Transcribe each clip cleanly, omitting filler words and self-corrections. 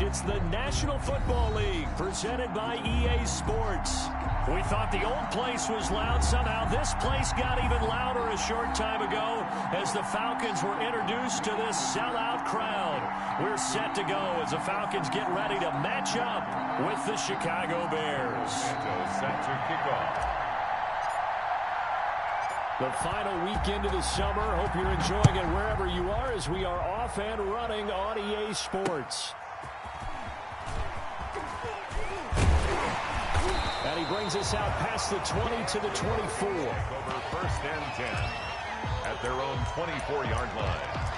It's the National Football League presented by EA Sports. We thought the old place was loud. Somehow this place got even louder a short time ago as the Falcons were introduced to this sellout crowd. We're set to go as the Falcons get ready to match up with the Chicago Bears. Set to kick off. The final weekend of the summer. Hope you're enjoying it wherever you are as we are off and running on EA Sports. And he brings us out past the 20 to the 24. Over first and 10 at their own 24-yard line.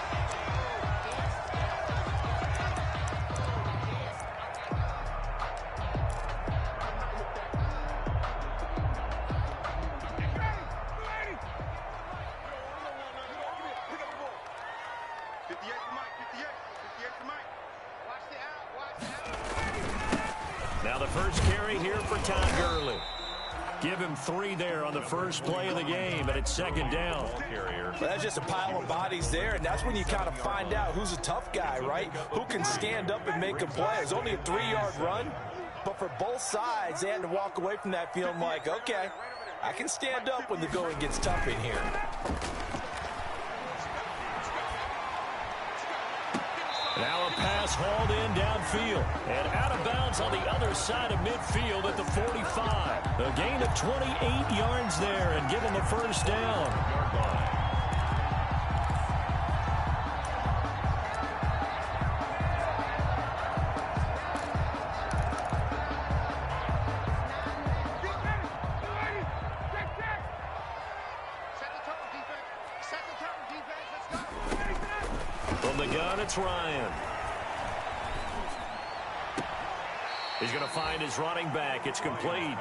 Now the first carry here for Todd Gurley. Give him 3 there on the first play of the game, and it's second down. Well, that's just a pile of bodies there, and that's when you kind of find out who's a tough guy, right? Who can stand up and make a play. It's only a 3-yard run, but for both sides, they had to walk away from that feeling like, okay, I can stand up when the going gets tough in here. Now a pass hauled in downfield and out of bounds on the other side of midfield at the 45. A gain of 28 yards there and give him a first down. From the gun, it's Ryan. He's going to find his running back. It's complete.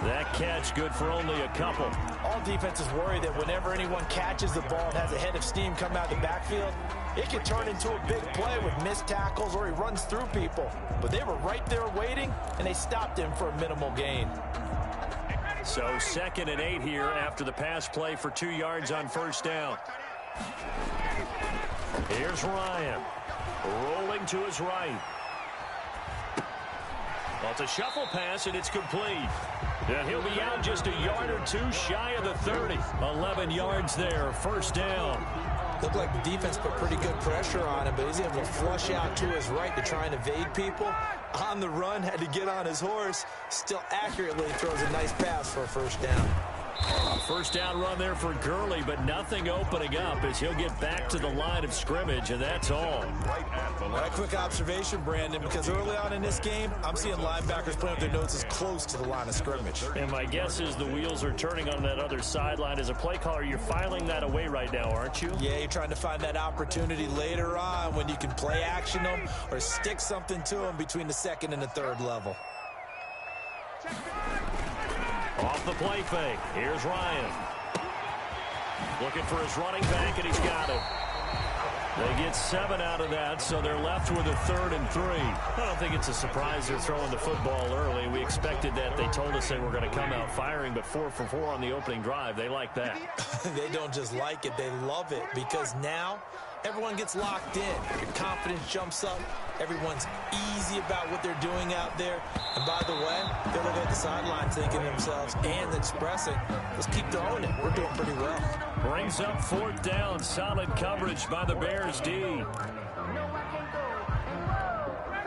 That catch good for only a couple. All defenses worry that whenever anyone catches the ball and has a head of steam come out of the backfield, it can turn into a big play with missed tackles or he runs through people. But they were right there waiting, and they stopped him for a minimal gain. So 2nd and 8 here after the pass play for 2 yards on first down. Here's Ryan, rolling to his right. Well, it's a shuffle pass, and it's complete. And he'll be out just a yard or 2 shy of the 30. 11 yards there, first down. Looked like the defense put pretty good pressure on him, but he's able to flush out to his right to try and evade people. On the run, had to get on his horse. Still accurately throws a nice pass for a first down. First down run there for Gurley, but nothing opening up as he'll get back to the line of scrimmage, and that's all. A quick observation, Brandon, because early on in this game, I'm seeing linebackers playing with their noses close to the line of scrimmage. And my guess is the wheels are turning on that other sideline. As a play caller, you're filing that away right now, aren't you? Yeah, you're trying to find that opportunity later on when you can play action them or stick something to them between the 2nd and the 3rd level. Off the play fake. Here's Ryan. Looking for his running back, and he's got it. They get 7 out of that, so they're left with a 3rd and 3. I don't think it's a surprise they're throwing the football early. We expected that. They told us they were going to come out firing, but 4 for 4 on the opening drive. They like that. They don't just like it. They love it because now everyone gets locked in. Your confidence jumps up. Everyone's easy about what they're doing out there. And by the way, they look at the sidelines thinking to themselves and expressing, let's keep throwing it. We're doing pretty well. Brings up 4th down. Solid coverage by the Bears D.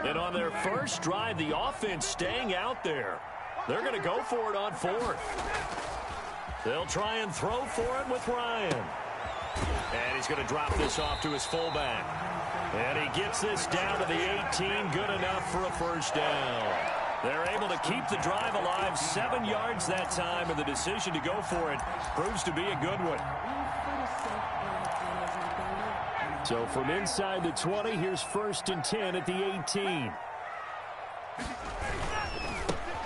And on their first drive, the offense staying out there. They're going to go for it on 4th. They'll try and throw for it with Ryan. And he's going to drop this off to his fullback. And he gets this down to the 18. Good enough for a first down. They're able to keep the drive alive. 7 yards that time, and the decision to go for it proves to be a good one. So from inside the 20, here's 1st and 10 at the 18.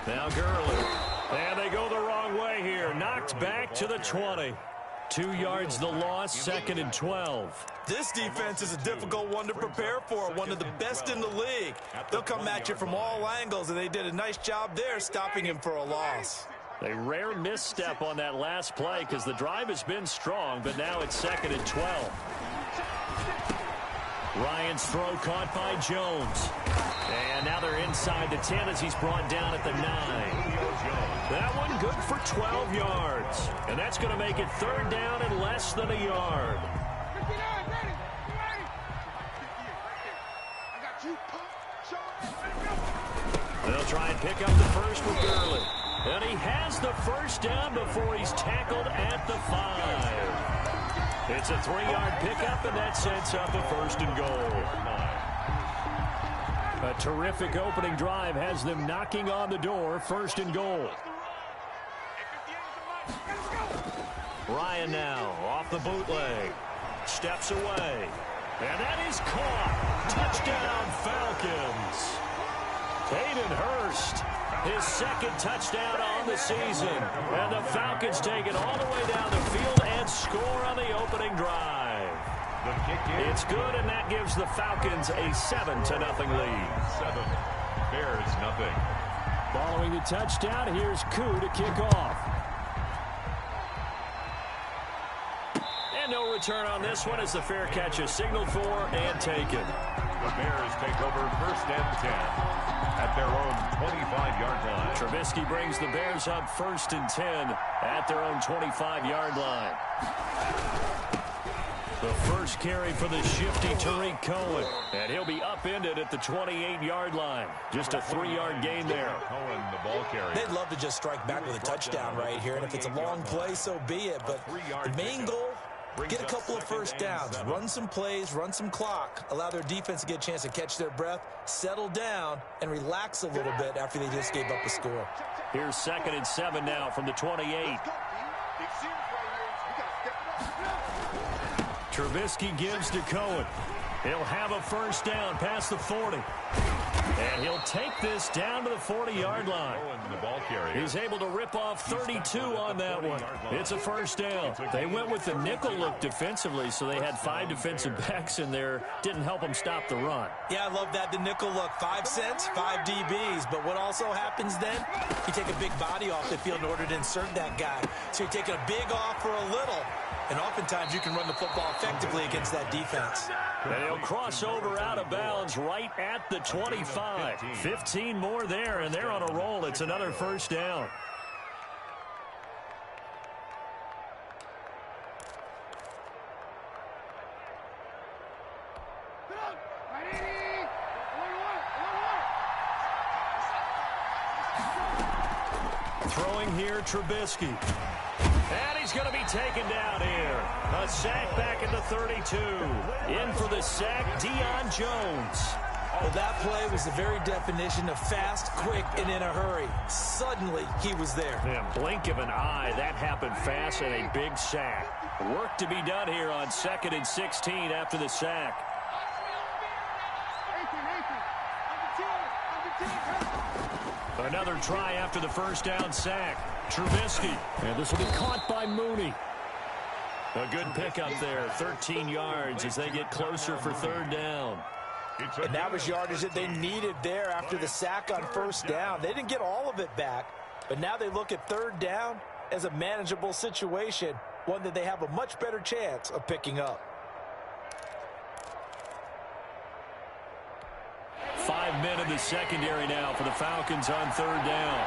Now Gurley. And they go the wrong way here. Knocked back to the 20. 2 yards the loss, 2nd and 12. This defense is a difficult one to prepare for, one of the best in the league. They'll come at you from all angles, and they did a nice job there stopping him for a loss. A rare misstep on that last play because the drive has been strong, but now it's 2nd and 12. Ryan's throw caught by Jones. And now they're inside the 10 as he's brought down at the 9. That one good for 12 yards. And that's going to make it third down and less than a yard. They'll try and pick up the first with Gurley. And he has the first down before he's tackled at the 5. It's a 3-yard pickup, and that sets up a first and goal. A terrific opening drive has them knocking on the door, first and goal. Ryan now off the bootleg. Steps away. And that is caught. Touchdown, Falcons. Hayden Hurst, his second touchdown on the season. And the Falcons take it all the way down the field and score on the opening drive. It's good, and that gives the Falcons a 7-0 lead. 7. Bears nothing. Following the touchdown, here's Koo to kick off. And no return on this one as the fair catch is signaled for and taken. The Bears take over first and 10 at their own 25-yard line. Trubisky brings the Bears up first and 10 at their own 25-yard line. The first carry for the shifty Tariq Cohen. And he'll be upended at the 28-yard line. Just a 3-yard gain there. Cohen, the ball carrier. They'd love to just strike back with a touchdown right here. And if it's a long play, so be it. But the main goal, get a couple of first downs, run some plays, run some clock, allow their defense to get a chance to catch their breath, settle down, and relax a little bit after they just gave up a score. Here's 2nd and 7 now from the 28. Trubisky gives to Cohen. He'll have a first down past the 40. And he'll take this down to the 40-yard line. The ball carrier. He's able to rip off 32 on that one. It's a first down. They went with the nickel look defensively, so they had 5 defensive backs in there. Didn't help them stop the run. Yeah, I love that, the nickel look. 5 cents, 5 DBs. But what also happens then, you take a big body off the field in order to insert that guy. So you're taking a big off for a little. And oftentimes you can run the football effectively against that defense. And he'll cross over out of bounds right at the 25. 15 more there, and they're on a roll. It's another first down. Throwing here, Trubisky. And he's going to be taken down here. A sack back at the 32. In for the sack, Deion Jones. Well, that play was the very definition of fast, quick, and in a hurry. Suddenly, he was there. Yeah, blink of an eye. That happened fast and a big sack. Work to be done here on 2nd and 16 after the sack. Another try after the first down sack. Trubisky. And this will be caught by Mooney. A good pickup there. 13 yards as they get closer for third down. And that was yardage that they needed there after the sack on first down. They didn't get all of it back, but now they look at third down as a manageable situation, one that they have a much better chance of picking up. 5 men in the secondary now for the Falcons on third down.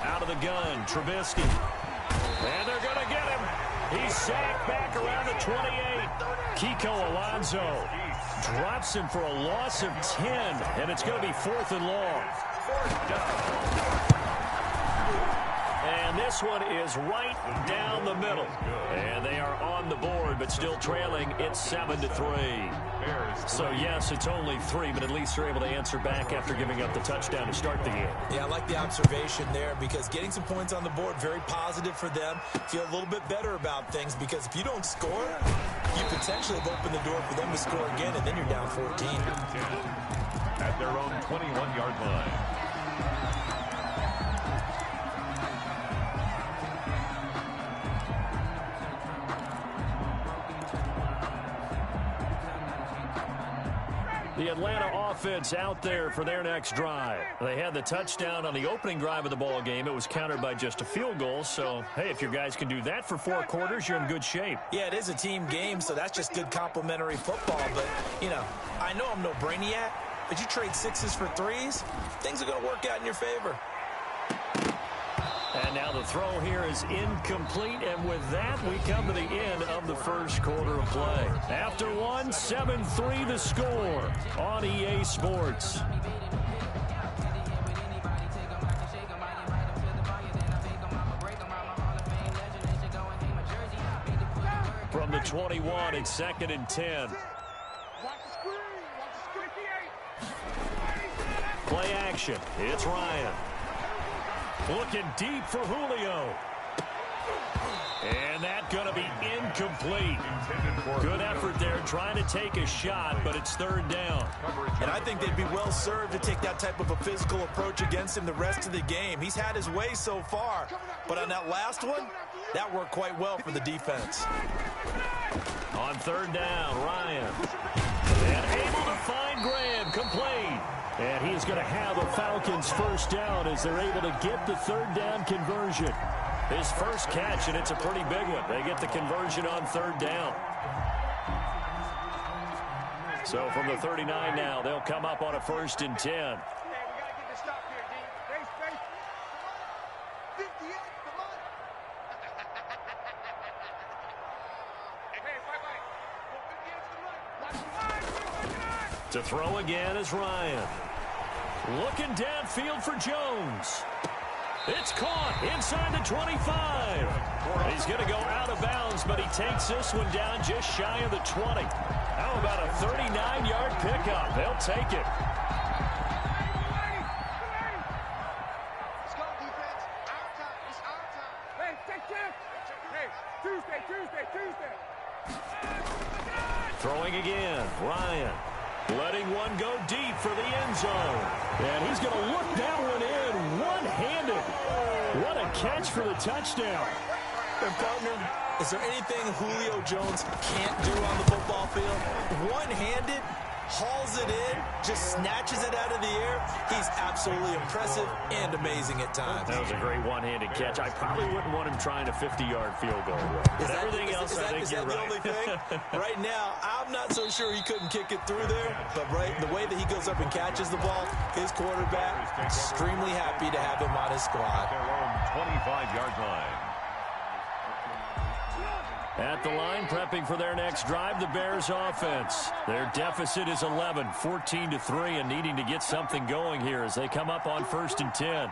Out of the gun, Trubisky. And they're going to get him. He's sacked back around the 28. Kiko Alonso drops him for a loss of 10, and it's going to be 4th and long. And this one is right down the middle. And they are on the board, but still trailing. It's 7-3. So, yes, it's only 3, but at least they're able to answer back after giving up the touchdown to start the game. Yeah, I like the observation there because getting some points on the board, very positive for them. Feel a little bit better about things because if you don't score, you potentially have opened the door for them to score again, and then you're down 14. At their own 21-yard line. The Atlanta offense out there for their next drive. They had the touchdown on the opening drive of the ball game. It was countered by just a field goal. So, hey, if your guys can do that for 4 quarters, you're in good shape. Yeah, it is a team game, so that's just good complimentary football. But, you know, I know I'm no brainiac, but you trade 6s for 3s, things are going to work out in your favor. And now the throw here is incomplete, and with that, we come to the end of the first quarter of play. After one, 7-3 the score on EA Sports. From the 21, it's 2nd and 10. Play action. It's Ryan. Looking deep for Julio. And that's going to be incomplete. Good effort there trying to take a shot, but it's 3rd down. And I think they'd be well served to take that type of a physical approach against him the rest of the game. He's had his way so far, but on that last one, that worked quite well for the defense. On 3rd down, Ryan. And able to find Graham, complete. And he's going to have a Falcons first down as they're able to get the 3rd down conversion. His first catch, and it's a pretty big one. They get the conversion on 3rd down. So from the 39 now, they'll come up on a 1st and 10. To throw again is Ryan. Looking downfield for Jones. It's caught inside the 25. He's going to go out of bounds, but he takes this one down just shy of the 20. How about a 39-yard pickup? They'll take it. Let's go, defense. Our time. It's our time. Hey, take care. Hey, Tuesday. Throwing again, Ryan. Letting one go deep for the end zone. And he's going to look that one in one-handed. What a catch for the touchdown. And partner, is there anything Julio Jones can't do on the football field? One-handed, hauls it in, just snatches it out of the air. He's absolutely impressive and amazing at times. That was a great one-handed catch. I probably wouldn't want him trying a 50-yard field goal. But everything else, I think you're right. Is that the only thing? Right now, I'm not so sure he couldn't kick it through there. But the way that he goes up and catches the ball, his quarterback, extremely happy to have him on his squad. Their own 25-yard line. At the line, prepping for their next drive, the Bears offense. Their deficit is 11, 14-3, and needing to get something going here as they come up on 1st and 10.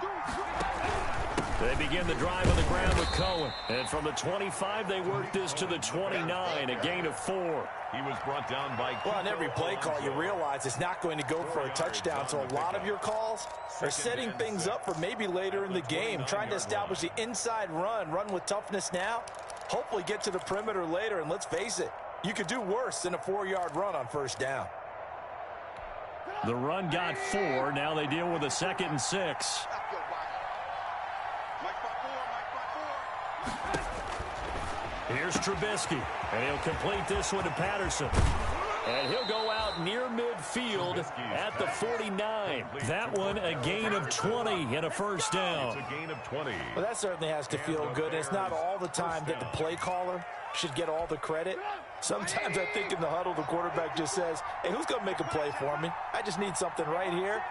They begin the drive on the ground with Cohen. And from the 25, they work this to the 29, a gain of 4. He was brought down by... Well, on every play call, you realize it's not going to go for a touchdown, so a lot of your calls are setting things up for maybe later in the game, trying to establish the inside run with toughness now, hopefully get to the perimeter later, and let's face it, you could do worse than a 4-yard run on 1st down. The run got 4. Now they deal with a 2nd and 6. Here's Trubisky, and he'll complete this one to Patterson. And he'll go out near midfield at the 49. That one a gain of 20 and a first down. It's a gain of 20. Well, that certainly has to feel good. It's not all the time that the play caller should get all the credit. Sometimes I think in the huddle, the quarterback just says, hey, who's going to make a play for me? I just need something right here.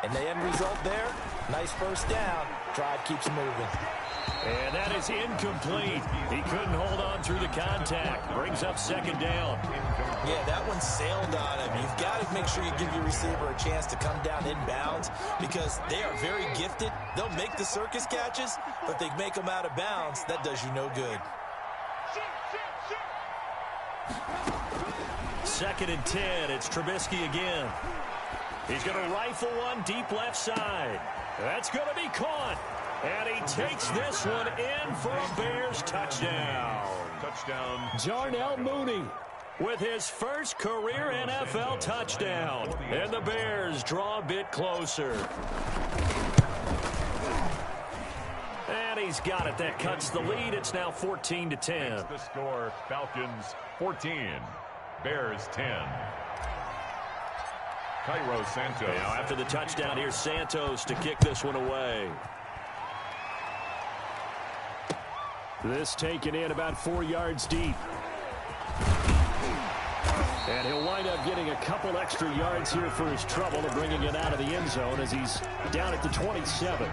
And the end result there, nice first down. Drive keeps moving. And that is incomplete. He couldn't hold on through the contact. Brings up 2nd down. Yeah, that one sailed on him. You've got to make sure you give your receiver a chance to come down inbounds because they are very gifted. They'll make the circus catches, but they make them out of bounds. That does you no good. 2nd and 10. It's Trubisky again. He's going to rifle one deep left side. That's going to be caught. And he takes this one in for a Bears touchdown. Touchdown. Darnell Mooney with his first career NFL touchdown. And the Bears draw a bit closer. And he's got it. That cuts the lead. It's now 14-10. The score, Falcons 14, Bears 10. Santos. Now after the touchdown, here's Santos to kick this one away. This taken in about 4 yards deep. And he'll wind up getting a couple extra yards here for his trouble and bringing it out of the end zone as he's down at the 27.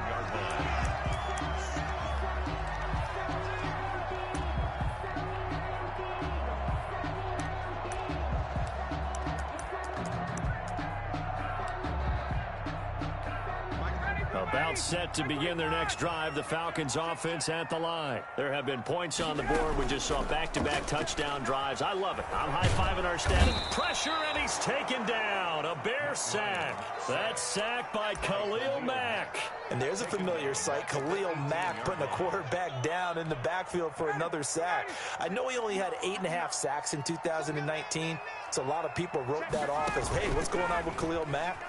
About set to begin their next drive, the Falcons offense at the line. There have been points on the board. We just saw back-to-back touchdown drives. I love it. I'm high-fiving our stat. Pressure, and he's taken down. A Bear sack. That sack by Khalil Mack. And there's a familiar sight. Khalil Mack putting a quarterback down in the backfield for another sack. I know he only had 8.5 sacks in 2019, so a lot of people wrote that off as, hey, what's going on with Khalil Mack?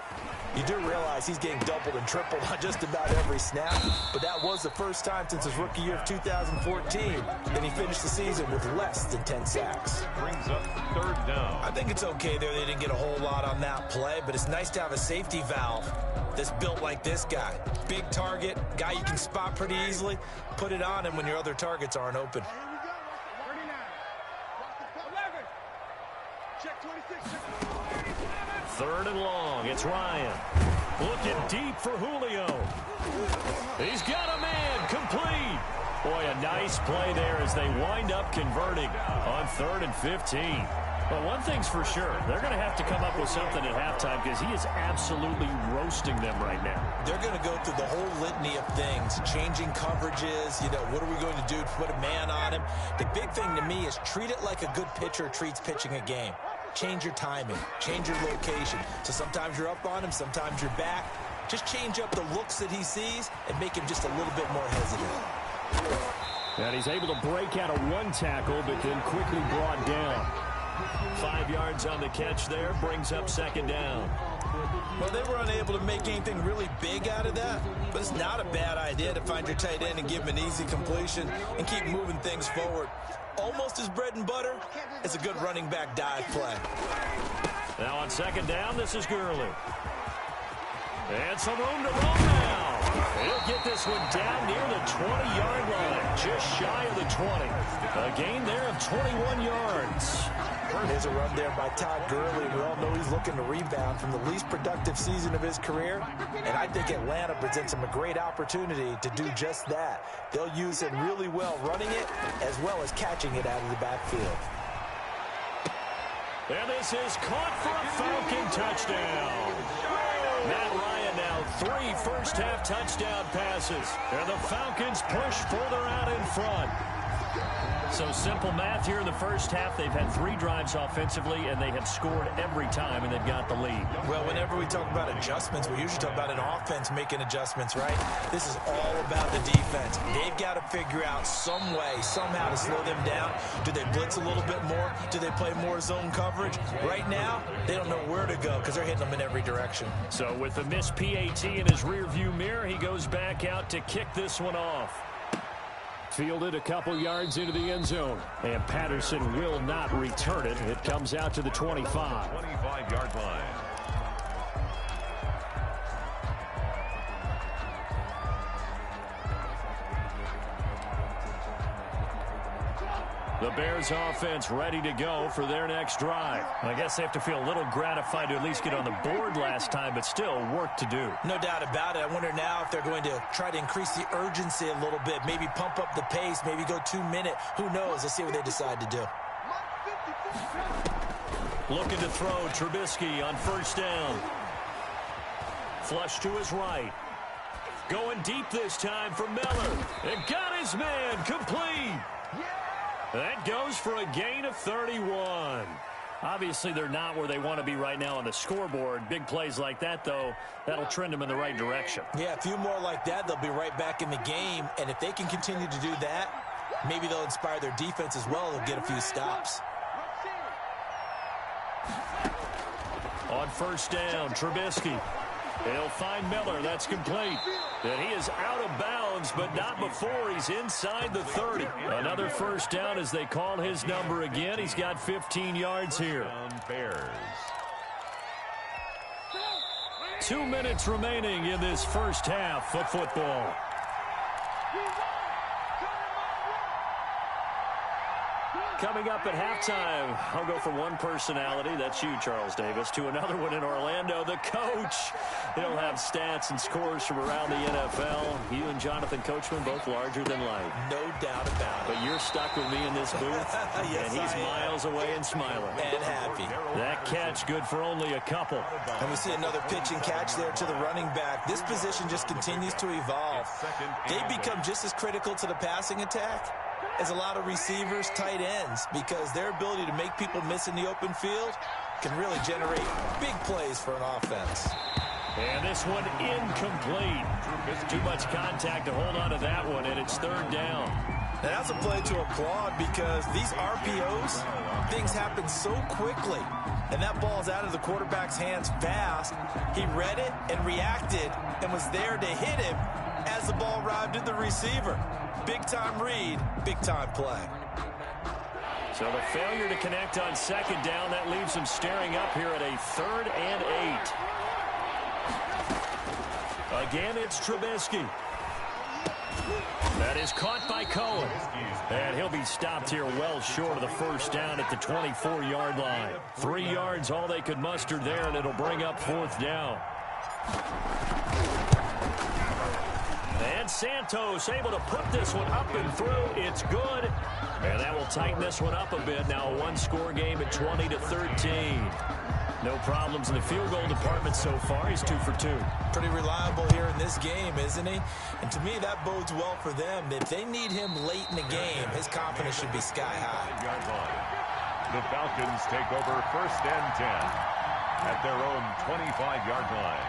You do realize he's getting doubled and tripled on just about every snap, but that was the first time since his rookie year of 2014 that he finished the season with less than 10 sacks. Brings up third down. I think it's okay there. They didn't get a whole lot on that play, but it's nice to have a safety valve that's built like this guy. Big target, guy you can spot pretty easily. Put it on him when your other targets aren't open. Third and long. It's Ryan. Looking deep for Julio. He's got a man. Complete. Boy, a nice play there as they wind up converting on 3rd and 15. But one thing's for sure. They're going to have to come up with something at halftime because he is absolutely roasting them right now. They're going to go through the whole litany of things, changing coverages, what are we going to do to put a man on him? The big thing to me is treat it like a good pitcher treats pitching a game. Change your timing, change your location. So sometimes you're up on him, sometimes you're back. Just change up the looks that he sees and make him just a little bit more hesitant. And he's able to break out of one tackle, but then quickly brought down. 5 yards on the catch there, brings up 2nd down. Well, they were unable to make anything really big out of that, but it's not a bad idea to find your tight end and give him an easy completion and keep moving things forward. Almost as bread and butter as a good running back dive play. Now on 2nd down, this is Gurley. And some room to roam now. He'll get this one down near the 20-yard line, just shy of the 20. A gain there of 21 yards. There's a run there by Todd Gurley. We all know he's looking to rebound from the least productive season of his career. And I think Atlanta presents him a great opportunity to do just that. They'll use him really well running it as well as catching it out of the backfield. And this is caught for a Falcon touchdown. Matt Ryan now 3 first-half touchdown passes. And the Falcons push further out in front. So simple math here in the first half. They've had 3 drives offensively, and they have scored every time, and they've got the lead. Well, whenever we talk about adjustments, we usually talk about an offense making adjustments, right? This is all about the defense. They've got to figure out some way, somehow to slow them down. Do they blitz a little bit more? Do they play more zone coverage? Right now, they don't know where to go because they're hitting them in every direction. So with the missed PAT in his rearview mirror, he goes back out to kick this one off. Fielded a couple yards into the end zone. And Patterson will not return it. It comes out to the 25. 25-yard line. The Bears offense ready to go for their next drive. I guess they have to feel a little gratified to at least get on the board last time, but still work to do. No doubt about it. I wonder now if they're going to try to increase the urgency a little bit, maybe pump up the pace, maybe go 2-minute. Who knows? Let's see what they decide to do. Looking to throw Trubisky on 1st down. Flush to his right. Going deep this time for Miller. And got his man complete. That goes for a gain of 31. Obviously, they're not where they want to be right now on the scoreboard. Big plays like that, though, that'll trend them in the right direction. Yeah, a few more like that, they'll be right back in the game. And if they can continue to do that, maybe they'll inspire their defense as well. They'll get a few stops. On 1st down, Trubisky. He'll find Miller. That's complete. And he is out of bounds, but not before he's inside the 30. Another 1st down as they call his number again. He's got 15 yards here. Bears. 2 minutes remaining in this first half of football. Coming up at halftime, I'll go from one personality, that's you, Charles Davis, to another one in Orlando, the coach. He'll have stats and scores from around the NFL. You and Jonathan Coachman, both larger than life. No doubt about it. But you're stuck with me in this booth, yes, and he's miles away and smiling. And happy. That catch good for only a couple. And we see another pitch and catch there to the running back. This position just continues to evolve. They become just as critical to the passing attack as a lot of receivers, tight ends, because their ability to make people miss in the open field can really generate big plays for an offense. And this one incomplete. Too much contact to hold on to that one, and it's third down. And that's a play to applaud because these RPOs, things happen so quickly. And that ball's out of the quarterback's hands fast. He read it and reacted and was there to hit him as the ball arrived at the receiver. Big-time read, big-time play. So the failure to connect on second down, that leaves him staring up here at a 3rd and 8. Again, it's Trubisky. That is caught by Cohen. And he'll be stopped here well short of the first down at the 24-yard line. 3 yards, all they could muster there, and it'll bring up 4th down. And Santos able to put this one up and through. It's good. And that will tighten this one up a bit. Now a one-score game at 20-13. No problems in the field goal department so far. He's 2 for 2. Pretty reliable here in this game, isn't he? And to me, that bodes well for them. If they need him late in the game, his confidence should be sky high. The Falcons take over 1st and 10 at their own 25-yard line.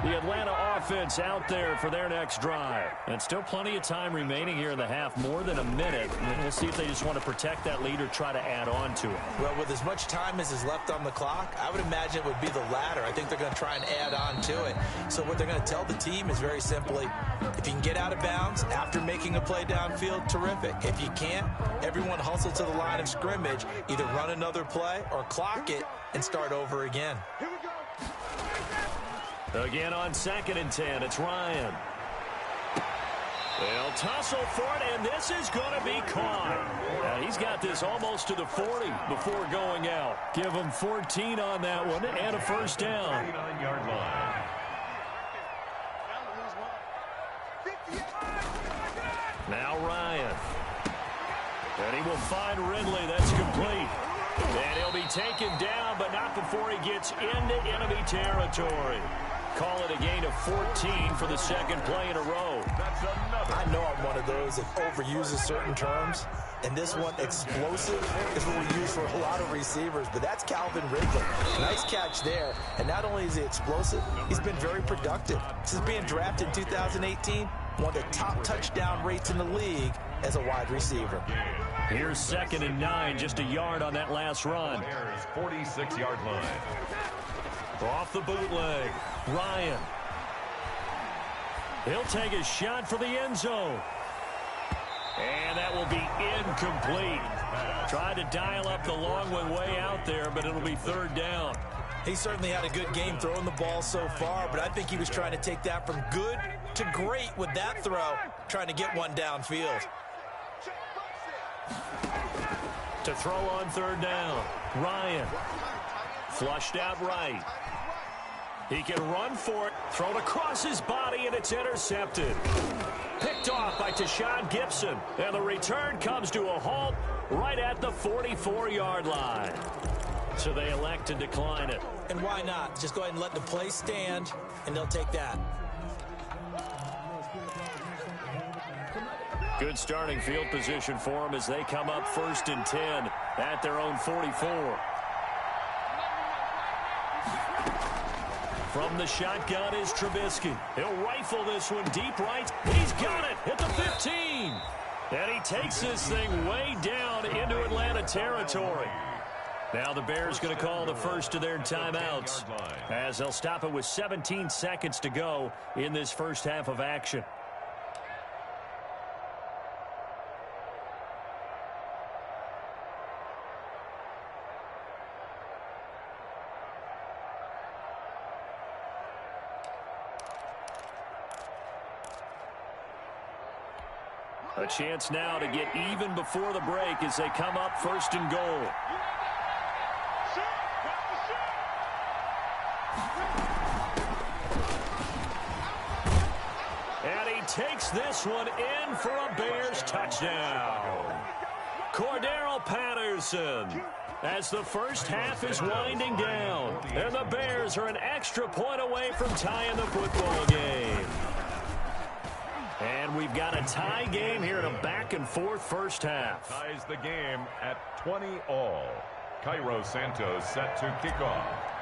The Atlanta offense out there for their next drive. And still plenty of time remaining here in the half, more than a minute. And we'll see if they just want to protect that lead or try to add on to it. Well, with as much time as is left on the clock, I would imagine it would be the latter. I think they're going to try and add on to it. So what they're going to tell the team is very simply, if you can get out of bounds after making a play downfield, terrific. If you can't, everyone hustle to the line of scrimmage, either run another play or clock it and start over again. Again on 2nd and 10, it's Ryan. They'll tussle for it, and this is going to be caught. Now, he's got this almost to the 40 before going out. Give him 14 on that one and a first down. 39-yard line. Now Ryan. And he will find Ridley. That's complete. And he'll be taken down, but not before he gets into enemy territory. Call it a gain of 14 for the second play in a row. I know I'm one of those that overuses certain terms, and this one, explosive, is what we use for a lot of receivers, but that's Calvin Ridley. Nice catch there, and not only is he explosive, he's been very productive. Since being drafted in 2018, one of the top touchdown rates in the league as a wide receiver. Here's 2nd and 9, just a yard on that last run. Bears 46-yard line. Off the bootleg, Ryan. He'll take a shot for the end zone. And that will be incomplete. Tried to dial up the long one way out there, but it'll be 3rd down. He certainly had a good game throwing the ball so far, but I think he was trying to take that from good to great with that throw, trying to get one downfield. To throw on 3rd down, Ryan. Flushed out right. He can run for it. Thrown across his body, and it's intercepted. Picked off by Tashawn Gibson. And the return comes to a halt right at the 44-yard line. So they elect to decline it. And why not? Just go ahead and let the play stand, and they'll take that. Good starting field position for them as they come up 1st and 10 at their own 44. From the shotgun is Trubisky. He'll rifle this one deep right. He's got it at the 15. And he takes this thing way down into Atlanta territory. Now the Bears going to call the first of their timeouts as they'll stop it with 17 seconds to go in this first half of action. A chance now to get even before the break as they come up 1st and goal. And he takes this one in for a Bears touchdown. Cordero Patterson, as the first half is winding down. And the Bears are an extra point away from tying the football game. And we've got a tie game here in a back-and-forth first half. Ties the game at 20-all. Cairo Santos set to kick off.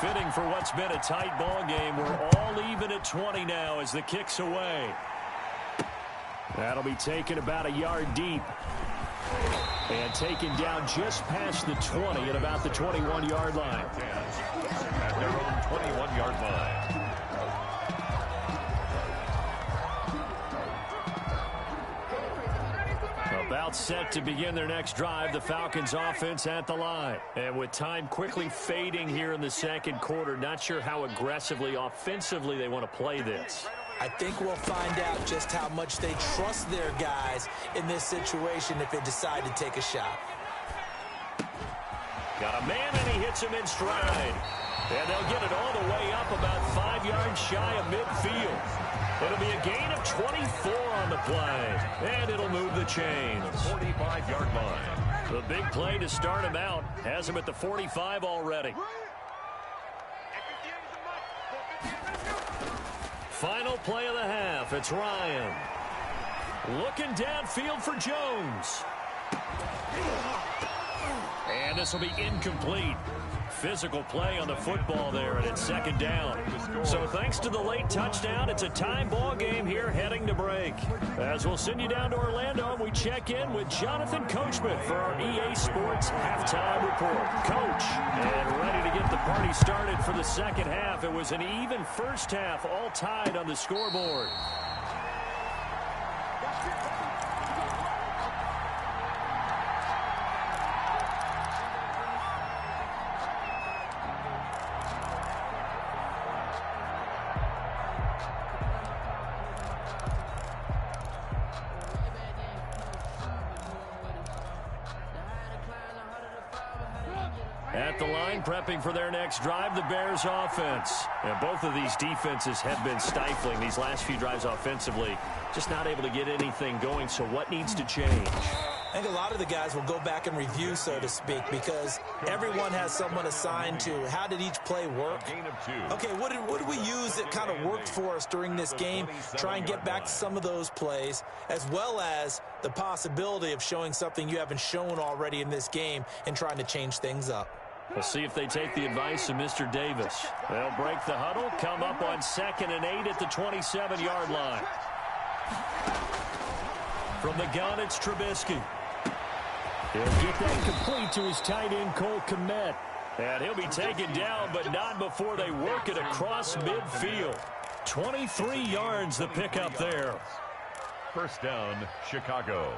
Fitting for what's been a tight ball game. We're all even at 20 now as the kick's away. That'll be taken about a yard deep. And taken down just past the 20 at about the 21-yard line. At their own 21-yard line. About set to begin their next drive, the Falcons offense at the line. And with time quickly fading here in the second quarter, not sure how aggressively, offensively they want to play this. I think we'll find out just how much they trust their guys in this situation if they decide to take a shot. Got a man, and he hits him in stride. And they'll get it all the way up about 5 yards shy of midfield. It'll be a gain of 24 on the play, and it'll move the chains. 45-yard line. The big play to start him out has him at the 45 already. Final play of the half. It's Ryan. Looking downfield for Jones. And this will be incomplete. Physical play on the football there, and it's second down. So thanks to the late touchdown, it's a tie ball game here heading to break. As we'll send you down to Orlando, we check in with Jonathan Coachman for our EA Sports Halftime Report. Coach, and ready to get the party started for the second half. It was an even first half, all tied on the scoreboard. At the line, prepping for their next drive, the Bears offense. And both of these defenses have been stifling these last few drives offensively. Just not able to get anything going, so what needs to change? I think a lot of the guys will go back and review, so to speak, because everyone has someone assigned to how did each play work. Okay, what did we use that kind of worked for us during this game? Try and get back to some of those plays, as well as the possibility of showing something you haven't shown already in this game and trying to change things up. We'll see if they take the advice of Mr. Davis. They'll break the huddle, come up on 2nd and 8 at the 27-yard line. From the gun, it's Trubisky. He'll get that complete to his tight end, Cole Kmet. And he'll be taken down, but not before they work it across midfield. 23 yards the pickup there. First down, Chicago.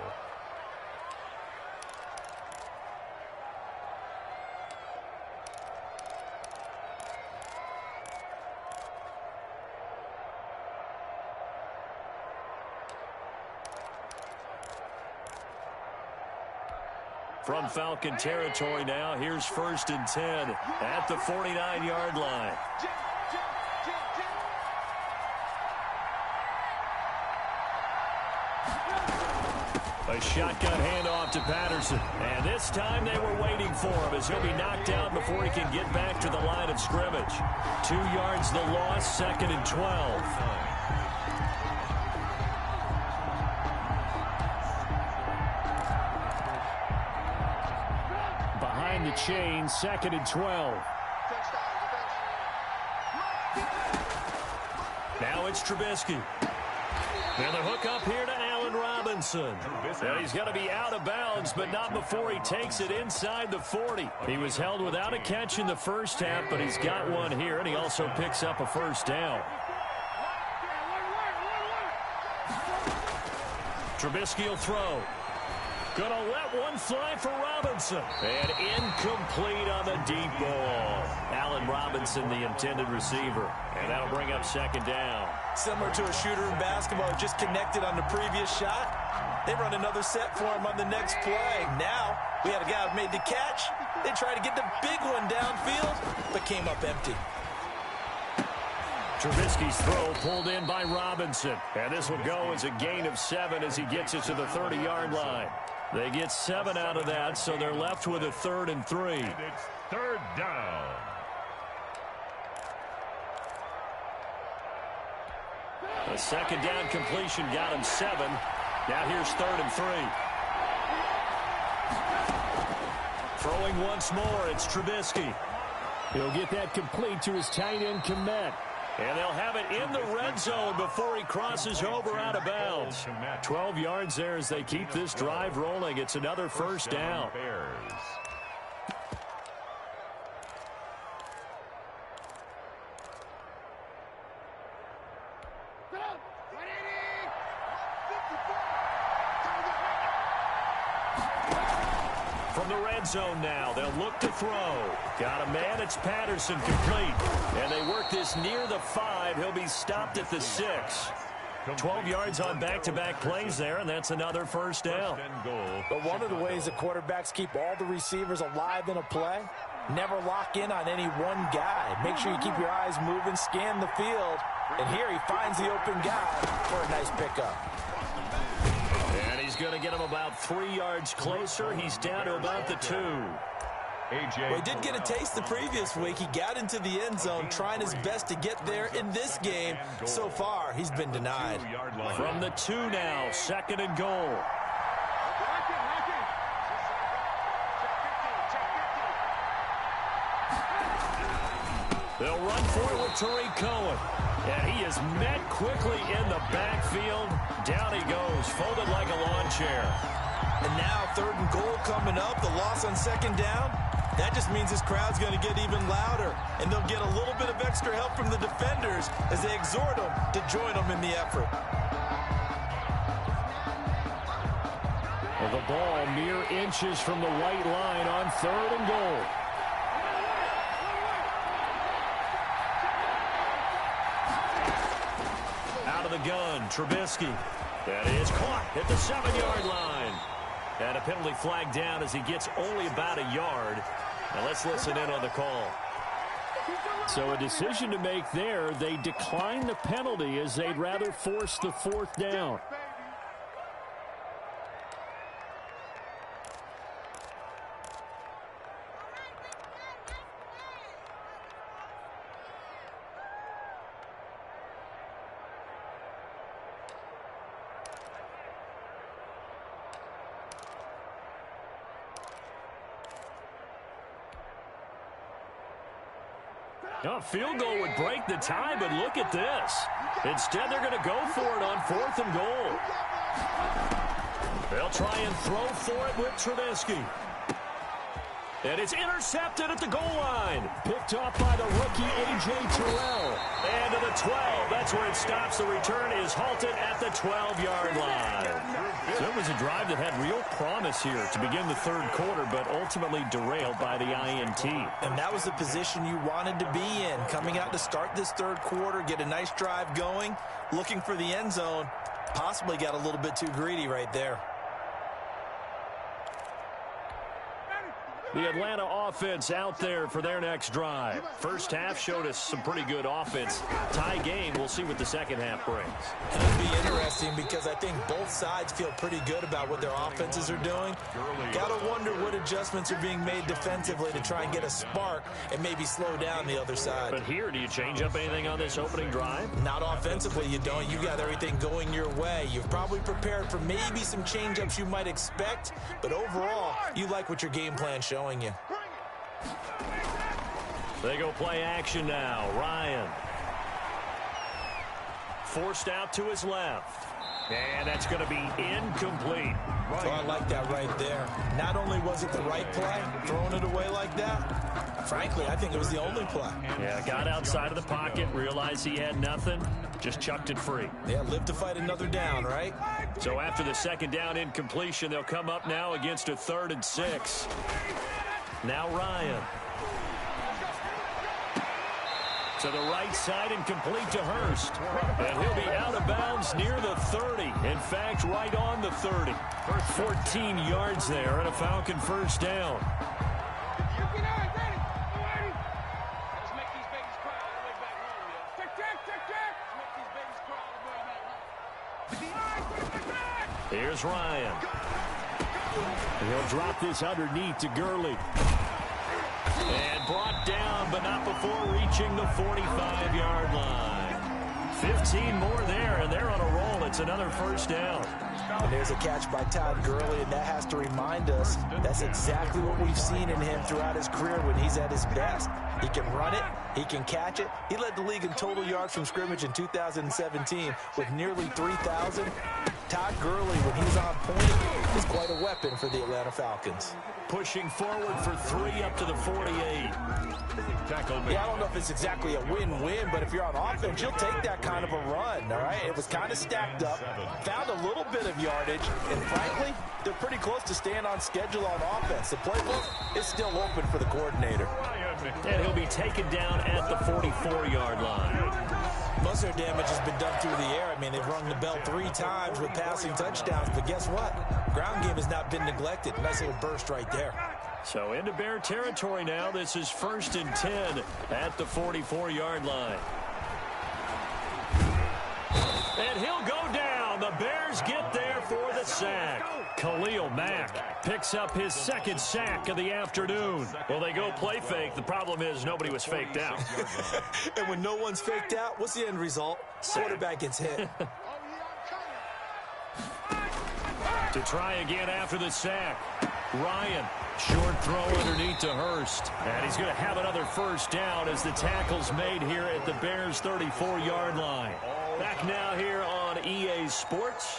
From Falcon territory now, here's 1st and 10 at the 49-yard line. A shotgun handoff to Patterson. And this time they were waiting for him as he'll be knocked out before he can get back to the line of scrimmage. 2 yards the loss, 2nd and 12. The chain, 2nd and 12. Now it's Trubisky. And the hook up here to Allen Robinson. And he's going to be out of bounds, but not before he takes it inside the 40. He was held without a catch in the first half, but he's got one here, and he also picks up a first down. Trubisky will throw. Gonna let one fly for Robinson. And incomplete on the deep ball. Allen Robinson, the intended receiver. And that'll bring up second down. Similar to a shooter in basketball, just connected on the previous shot. They run another set for him on the next play. Now, we had a guy who made the catch. They tried to get the big one downfield, but came up empty. Trubisky's throw pulled in by Robinson. And this will go as a gain of 7 as he gets it to the 30-yard line. They get 7 out of that, so they're left with a 3rd and 3. And it's 3rd down. A second down completion got him 7. Now here's 3rd and 3. Throwing once more, it's Trubisky. He'll get that complete to his tight end Komet. And they'll have it in the red zone before he crosses over out of bounds. 12 yards there as they keep this drive rolling. It's another first down. Bears. From the red zone now, they'll look to throw. Got a man, it's Patterson, complete. And they work this near the 5. He'll be stopped at the 6. 12 yards on back-to-back plays there, and that's another first down. But one of the ways that quarterbacks keep all the receivers alive in a play, never lock in on any one guy. Make sure you keep your eyes moving, scan the field. And here he finds the open guy for a nice pickup. And he's going to get him about 3 yards closer. He's down to about the 2. Well, he did get a taste the previous week. He got into the end zone trying his best to get there in this game. So far, he's been denied. From the 2 now, 2nd and goal. They'll run for it with Tariq Cohen. And he is met quickly in the backfield. Down he goes, folded like a lawn chair. And now 3rd and goal coming up. The loss on 2nd down. That just means this crowd's going to get even louder. And they'll get a little bit of extra help from the defenders as they exhort them to join them in the effort. Well, the ball mere inches from the white line on 3rd and goal. Out of the gun, Trubisky. That is caught at the 7-yard line. And a penalty flag down as he gets only about a yard. Now let's listen in on the call. So a decision to make there. They decline the penalty as they'd rather force the 4th down. A field goal would break the tie, but look at this. Instead, they're going to go for it on 4th and goal. They'll try and throw for it with Trubisky. And it's intercepted at the goal line. Picked off by the rookie A.J. Terrell. And to the 12. That's where it stops. The return is halted at the 12-yard line. So it was a drive that had real promise here to begin the 3rd quarter, but ultimately derailed by the INT. And that was the position you wanted to be in. Coming out to start this 3rd quarter, get a nice drive going, looking for the end zone. Possibly got a little bit too greedy right there. The Atlanta offense out there for their next drive. First half showed us some pretty good offense. Tie game, we'll see what the second half brings. It'll be interesting because I think both sides feel pretty good about what their offenses are doing. Got to wonder what adjustments are being made defensively to try and get a spark and maybe slow down the other side. But here, do you change up anything on this opening drive? Not offensively, you don't. You got everything going your way. You've probably prepared for maybe some change-ups you might expect, but overall, you like what your game plan showing you. They go play action now. Ryan. Forced out to his left. And that's going to be incomplete. So I like that right there. Not only was it the right play, throwing it away like that, frankly, I think it was the only play. Yeah, got outside of the pocket, realized he had nothing, Just chucked it free. Yeah, live to fight another down, right? So after the second down incompletion, they'll come up now against a 3rd and 6. Now Ryan. To the right side and complete to Hurst. And he'll be out of bounds near the 30. In fact, right on the 30. 14 yards there and a Falcon first down. Here's Ryan. He'll drop this underneath to Gurley. And brought down, but not before reaching the 45-yard line. 15 more there, and they're on a roll. It's another first down. And there's a catch by Todd Gurley, and that has to remind us that's exactly what we've seen in him throughout his career when he's at his best. He can run it. He can catch it. He led the league in total yards from scrimmage in 2017 with nearly 3,000. Todd Gurley, when he's on point, is quite a weapon for the Atlanta Falcons. Pushing forward for 3 up to the 48. Yeah, I don't know if it's exactly a win-win, but if you're on offense, you'll take that kind of a run, all right? It was kind of stacked up, found a little bit of yardage, and frankly, they're pretty close to staying on schedule on offense. The playbook is still open for the coordinator. And he'll be taken down at the 44-yard line. Most of their damage has been done through the air. I mean, they've rung the bell 3 times with passing touchdowns, but guess what? Ground game has not been neglected. Nice little burst right there. So into Bear territory now. This is 1st and 10 at the 44-yard line. And he'll go down. The Bears get there for the sack. Khalil Mack picks up his 2nd sack of the afternoon. Well, they go play fake. The problem is nobody was faked out. And when no one's faked out, what's the end result? Quarterback gets hit. To try again after the sack. Ryan, short throw underneath to Hurst. And he's going to have another first down as the tackle's made here at the Bears' 34-yard line. Back now here on EA Sports.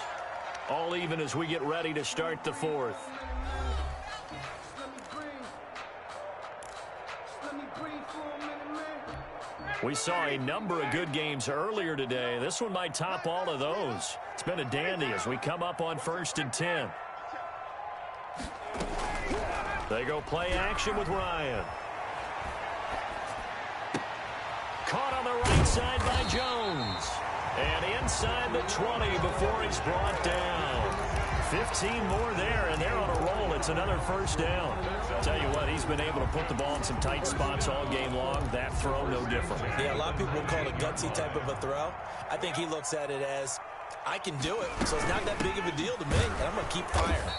All even as we get ready to start the 4th. We saw a number of good games earlier today. This one might top all of those. It's been a dandy as we come up on 1st and 10. They go play action with Ryan. Caught on the right side by Jones. And inside the 20 before he's brought down. 15 more there, and they're on a roll. It's another first down. Tell you what, he's been able to put the ball in some tight spots all game long. That throw, no different. Yeah, a lot of people would call it a gutsy type of a throw. I think he looks at it as, I can do it, so it's not that big of a deal to me, and I'm going to keep firing.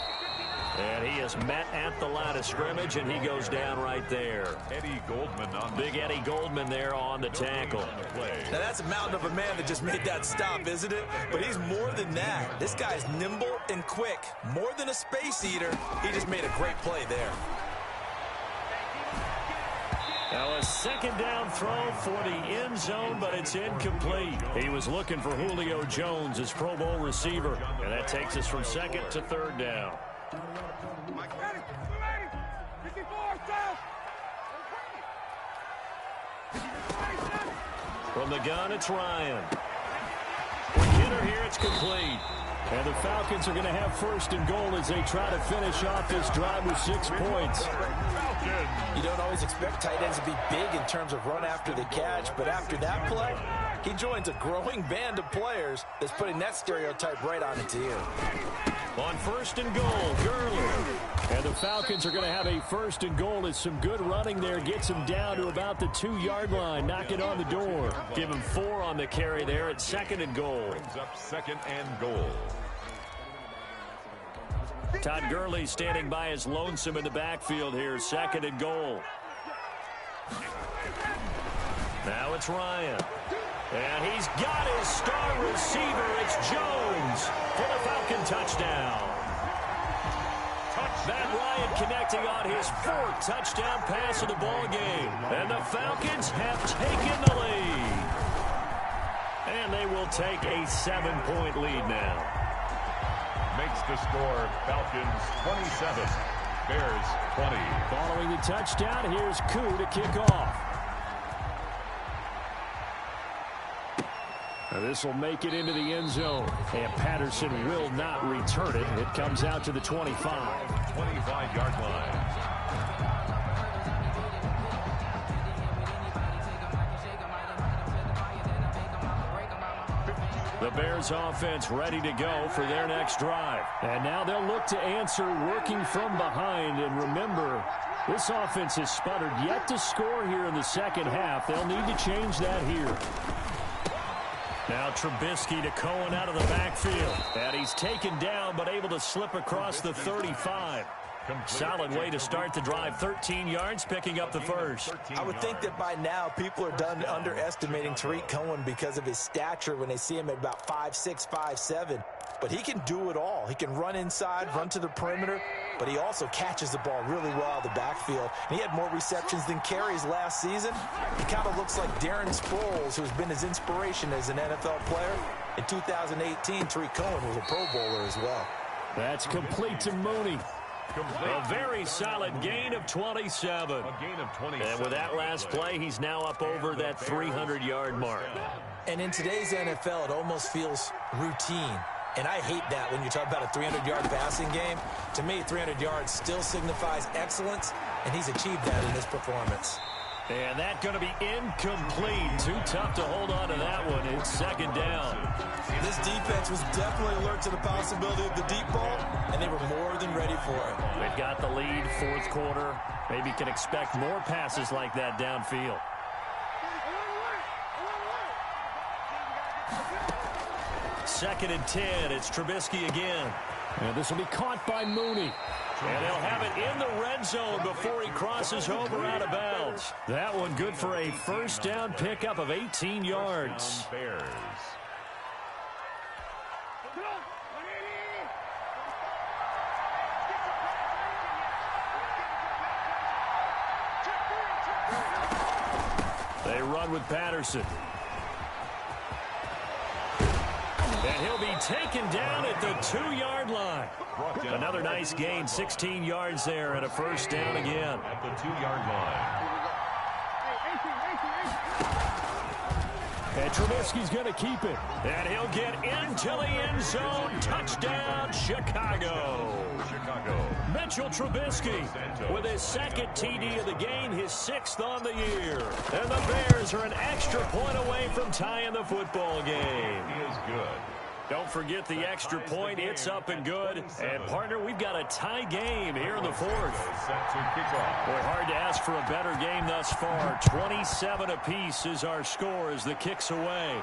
And he is met at the line of scrimmage, and he goes down right there. Eddie Goldman on Big Eddie Goldman there on the tackle. Now, that's a mountain of a man that just made that stop, isn't it? But he's more than that. This guy's nimble and quick. More than a space eater. He just made a great play there. Now a 2nd down throw for the end zone, but it's incomplete. He was looking for Julio Jones, his Pro Bowl receiver. And that takes us from 2nd to 3rd down. From the gun, it's Ryan. Hitter here, it's complete. And the Falcons are going to have 1st and goal as they try to finish off this drive with 6 points. You don't always expect tight ends to be big in terms of run after the catch, but after that play, he joins a growing band of players that's putting that stereotype right on its ear. On 1st and goal, Gurley. And the Falcons are going to have a 1st and goal as some good running there gets him down to about the 2-yard line. Knock it on the door. Give him 4 on the carry there at 2nd and goal. Brings up 2nd and goal. Todd Gurley standing by his lonesome in the backfield here. 2nd and goal. Now it's Ryan. And he's got his star receiver. It's Jones for the Falcon touchdown. Matt Ryan connecting on his 4th touchdown pass of the ball game. And the Falcons have taken the lead. And they will take a 7-point lead now. Makes the score Falcons 27, Bears 20. Following the touchdown, here's Koo to kick off. This will make it into the end zone, and Patterson will not return it. It comes out to the 25. 25-yard line. The Bears offense ready to go for their next drive. And now they'll look to answer working from behind. And remember, this offense has sputtered yet to score here in the second half. They'll need to change that here. Now Trubisky to Cohen out of the backfield. And he's taken down but able to slip across the 35. Solid way to start the drive. 13 yards, picking up the first. I would think that by now people are done underestimating Tariq Cohen because of his stature when they see him at about 5'6", 5'7". But he can do it all. He can run inside, run to the perimeter, but he also catches the ball really well out of the backfield. And he had more receptions than carries last season. He kind of looks like Darren Sproles, who's been his inspiration as an NFL player. In 2018, Tariq Cohen was a Pro Bowler as well. That's complete to Mooney. A very solid gain of 27. A gain of 27. And with that last play, he's now up over that 300-yard mark. And in today's NFL, it almost feels routine. And I hate that when you talk about a 300-yard passing game. To me, 300 yards still signifies excellence, and he's achieved that in this performance. And that's going to be incomplete. Too tough to hold on to that one. It's second down. This defense was definitely alert to the possibility of the deep ball, and they were more than ready for it. They've got the lead, fourth quarter. Maybe can expect more passes like that downfield. Second and 10. It's Trubisky again. And this will be caught by Mooney. And they'll have it in the red zone before he crosses over out of bounds. That one good for a first down pickup of 18 yards. Bears. They run with Patterson. And he'll be taken down at the 2-yard line. Another nice gain, 16 yards there and a first down again. At the 2-yard line. And Trubisky's going to keep it. And he'll get into the end zone. Touchdown, Chicago. Mitchell Trubisky with his second TD of the game, his 6th on the year. And the Bears are an extra point away from tying the football game. He is good. Don't forget the extra point. It's up and good. And, partner, we've got a tie game here in the fourth. Set to kick off. Boy, hard to ask for a better game thus far. 27 apiece is our score as the kick's away.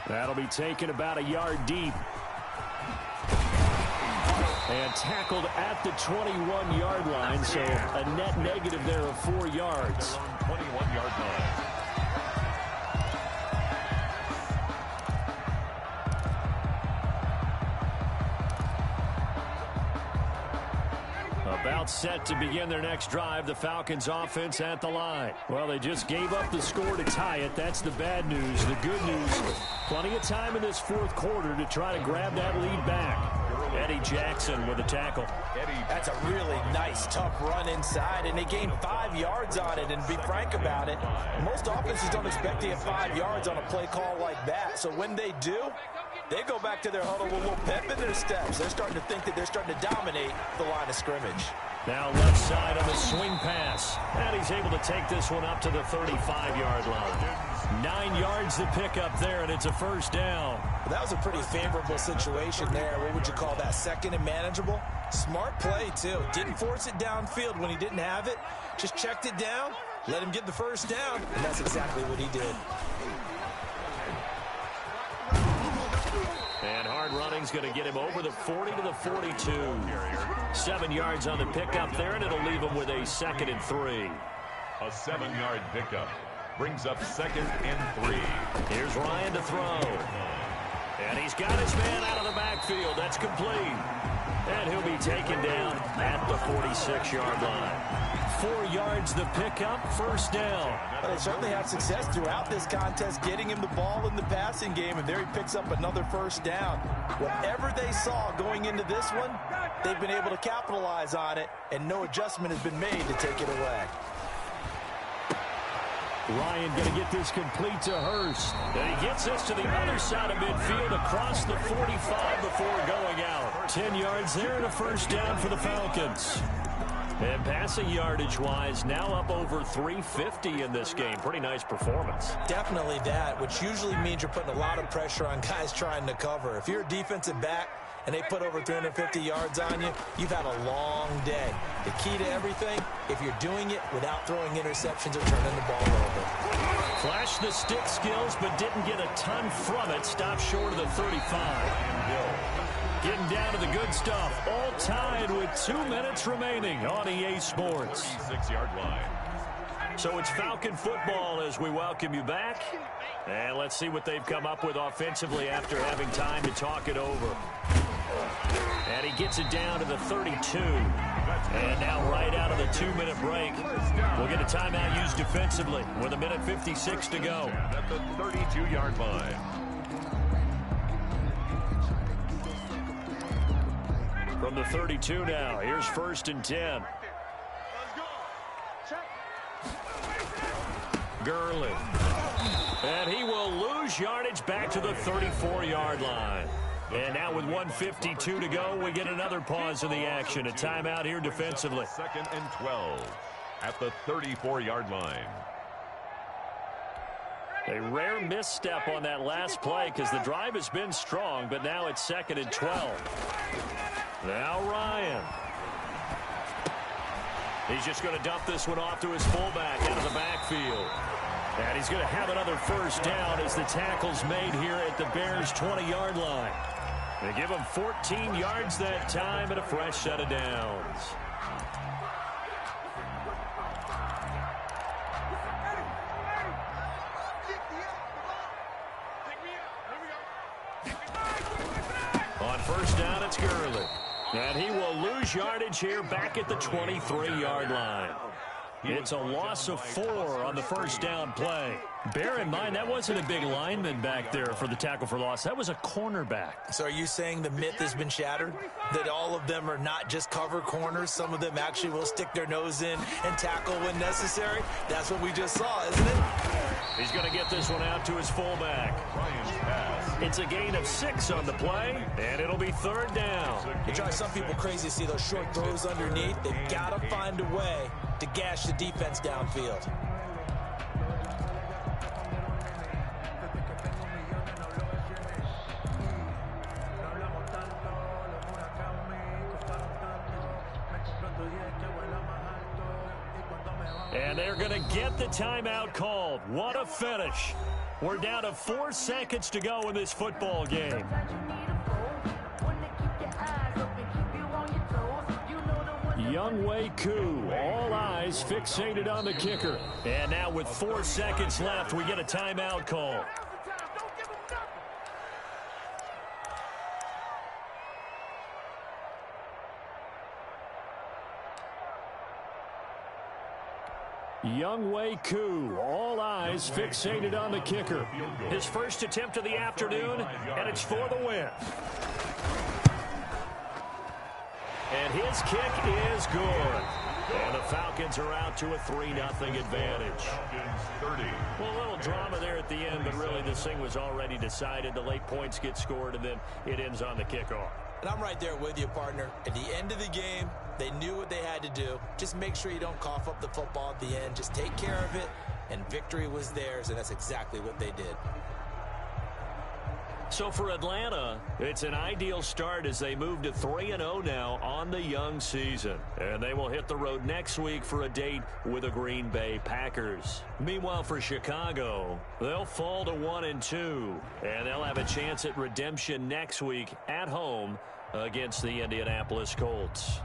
That'll be taken about a yard deep. And tackled at the 21-yard line, so a net negative there of 4 yards. 21-yard line. About set to begin their next drive, the Falcons offense at the line. Well, they just gave up the score to tie it. That's the bad news. The good news, plenty of time in this fourth quarter to try to grab that lead back. Eddie Jackson with a tackle. That's a really nice, tough run inside, and they gained 5 yards on it. And to be frank about it, most offenses don't expect to get 5 yards on a play call like that. So when they do, they go back to their huddle with a little pep in their steps. They're starting to think that they're starting to dominate the line of scrimmage. Now left side on the swing pass. And he's able to take this one up to the 35-yard line. 9 yards to pick up there, and it's a first down. That was a pretty favorable situation there. What would you call that? Second and manageable? Smart play, too. Didn't force it downfield when he didn't have it. Just checked it down, let him get the first down, and that's exactly what he did. And hard running's going to get him over the 40 to the 42. 7 yards on the pickup there, and it'll leave him with a 2nd and 3. A 7-yard pickup brings up 2nd and 3. Here's Ryan to throw. And he's got his man out of the backfield. That's complete. And he'll be taken down at the 46-yard line. 4 yards the pickup, first down. Well, they certainly had success throughout this contest getting him the ball in the passing game, and there he picks up another first down. Whatever they saw going into this one, they've been able to capitalize on it, and no adjustment has been made to take it away. Ryan going to get this complete to Hurst. And he gets this to the other side of midfield across the 45 before going out. 10 yards there and a first down for the Falcons. And passing yardage-wise, now up over 350 in this game. Pretty nice performance. Definitely that, which usually means you're putting a lot of pressure on guys trying to cover. If you're a defensive back and they put over 350 yards on you, you've had a long day. The key to everything, if you're doing it without throwing interceptions or turning the ball over. Flashed the stick skills, but didn't get a ton from it. Stopped short of the 35. Getting down to the good stuff. All tied with 2 minutes remaining on EA Sports. 36-yard line. So it's Falcon football as we welcome you back. And let's see what they've come up with offensively after having time to talk it over. And he gets it down to the 32. And now right out of the 2-minute break, we'll get a timeout used defensively with 1:56 to go. At the 32-yard line. From the 32 now, here's 1st and 10. Gurley. And he will lose yardage back to the 34-yard line. And now with 1:52 to go, we get another pause in the action. A timeout here defensively. 2nd and 12 at the 34-yard line. A rare misstep on that last play because the drive has been strong, but now it's 2nd and 12. Now Ryan. He's just going to dump this one off to his fullback out of the backfield. And he's going to have another first down as the tackle's made here at the Bears' 20-yard line. They give him 14 yards that time and a fresh set of downs. On first down, it's Gurley. And he will lose yardage here back at the 23-yard line. It's a loss of 4 on the first down play. Bear in mind, that wasn't a big lineman back there for the tackle for loss. That was a cornerback. So are you saying the myth has been shattered? That all of them are not just cover corners? Some of them actually will stick their nose in and tackle when necessary? That's what we just saw, isn't it? He's going to get this one out to his fullback. It's a gain of 6 on the play, and it'll be 3rd down. It drives some people crazy to see those short throws underneath. They've got to find a way to gash the defense downfield. And they're going to get the timeout called. What a finish. We're down to 4 seconds to go in this football game. Younghoe Koo, all eyes fixated on the kicker. And now with 4 seconds left, we get a timeout call. Younghoe Koo, all eyes fixated on the kicker. His first attempt of the afternoon, and it's for the win. And his kick is good. And the Falcons are out to a 3-0 advantage. Well, a little drama there at the end, but really this thing was already decided. The late points get scored, and then it ends on the kickoff. And I'm right there with you, partner. At the end of the game, they knew what they had to do. Just make sure you don't cough up the football at the end. Just take care of it, and victory was theirs, and that's exactly what they did. So for Atlanta, it's an ideal start as they move to 3-0 now on the young season. And they will hit the road next week for a date with the Green Bay Packers. Meanwhile, for Chicago, they'll fall to 1-2. And they'll have a chance at redemption next week at home against the Indianapolis Colts.